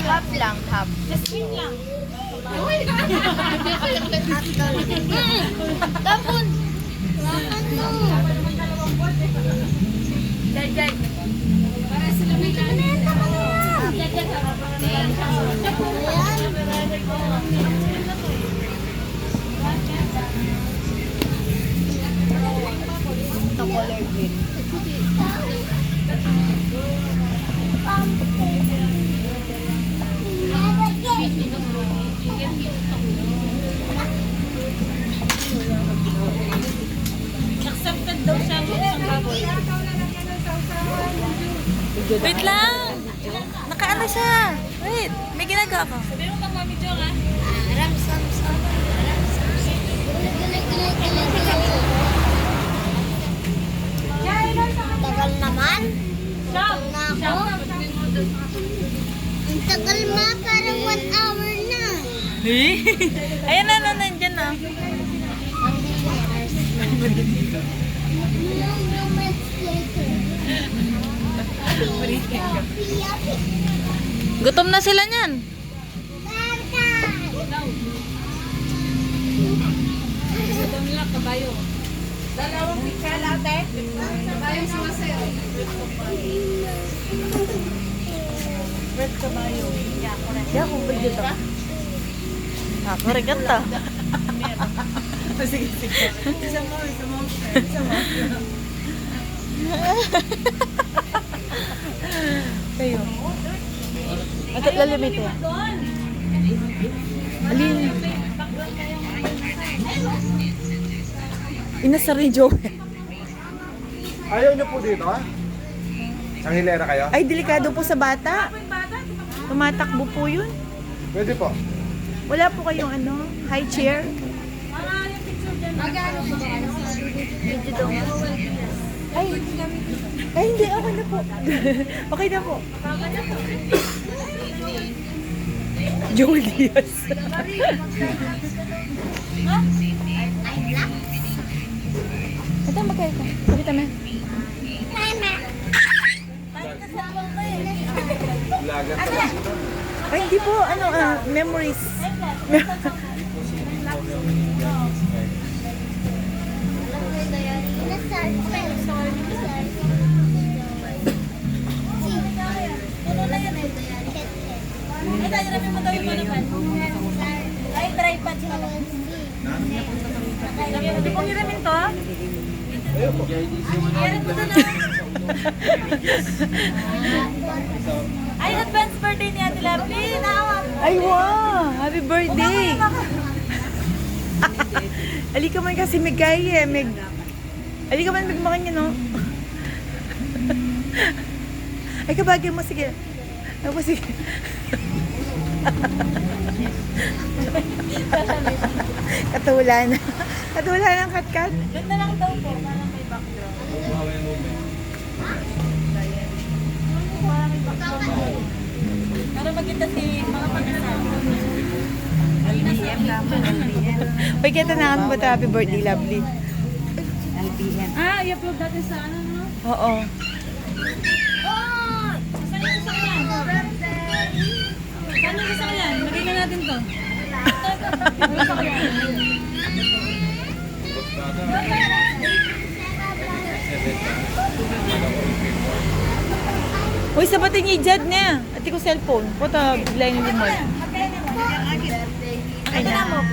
Half lang, half. Tapon! Jai. Para sila may color green. Accepted daw siya ng isang baboy. Wait lang! Nakaano siya? Wait, may ginagawa ko. Sabi mo pang Mami Jo, ha? Tagal naman. Tagal na ako. Ang tagal ma, parang 1 hour na. Ayan na, nandyan na. Gutom na sila niyan. Gutom nila, kabayo. Dalawang picture ate. Kabayo sumasayo. Red kabayo. Kaya kung video to. Marigata. Sige. Isa mo. Kayo. At lalimit eh. Alin? Inasar ni Joe. Ayaw niyo po dito, ha? Ang hilera kayo? Ay, delikado po sa bata. Tumatakbo po yun. Pwede po. Wala po kayong high chair? Ay, hindi. Okay na po. Okay na po. Julius. Ito, magkaya ka. Pakita mo. Lagat pala sila. Ay, hindi po. Memories. Ay, tayo namin mo daw yung panapan. Ay, tripod siya. Hindi po hiramin to. Hiramin mo na. Ay, advance birthday ni Ate Lapi. Ay, wow! Happy birthday! Alika man kasi may gaya eh. Alika man magmakan niya, no? Ay, kabagay mo. Sige. Ako, sige. Katula na. Katula ng kat-kat. Doon na lang daw po. Parang may background. Para magkita si mga pag-asama. LBM naman, LBM. Uy, kita na kami ba ito? Happy birthday, lovely. LBM. I-upload natin sa Oo. Saan yung gusto ko yan? Saan yung gusto ko yan? Lagay na natin to. Gusto ko yan. Uy, sabatin niya i-jad na. Ati ko cellphone. Puta, bigla yung limol. Ay na mo.